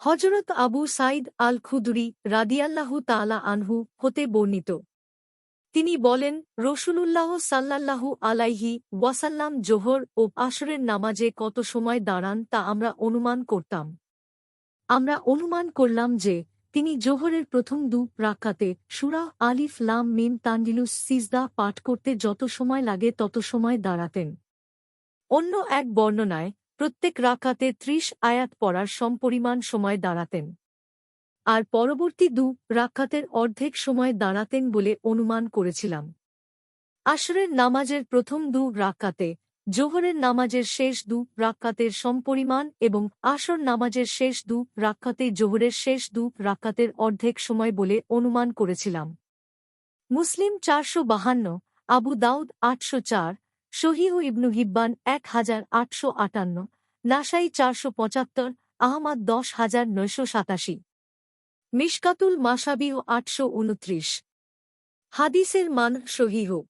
হযরত আবু সাঈদ আল খুদরি রাদিয়াল্লাহু তাআলা আনহু হতে বর্ণিত। তিনি বলেন, রাসূলুল্লাহ সাল্লাল্লাহু আলাইহি ওয়াসাল্লাম জোহর ও আসরের নামাজে কত সময় দাঁড়ান তা আমরা অনুমান করতাম। আমরা অনুমান করলাম যে, তিনি জোহরের প্রথম রাকাতে সূরা আলিফ লাম মিম তানজিলুস সিজদা পাঠ করতে যত সময় লাগে তত সময় দাঁড়াতেন। অন্য এক বর্ণনায়, প্রত্যেক রাকাতে ৩০ আয়াত পড়ার সমপরিমাণ সময় দাঁড়াতেন। আর পরবর্তী রাকাতের অর্ধেক সময় দাঁড়াতেন বলে অনুমান করেছিলাম। আসরের নামাজের প্রথম রাকাতে, জোহরের নামাজের শেষ রাকাতের সমপরিমাণ এবং আসর নামাজের শেষ রাকাতে জোহরের শেষ রাকাতের অর্ধেক সময় বলে অনুমান করেছিলাম। মুসলিম ৪৫২, আবু দাউদ ৮০৪, সহীহ ইবনু হিব্বান ১৮৫৮, নাসাই ৪৭৫, আহমাদ ১০৯৮৭। মিশকাতুল মাসাবিহ ৮২৯। হাদিসের মান সহীহ।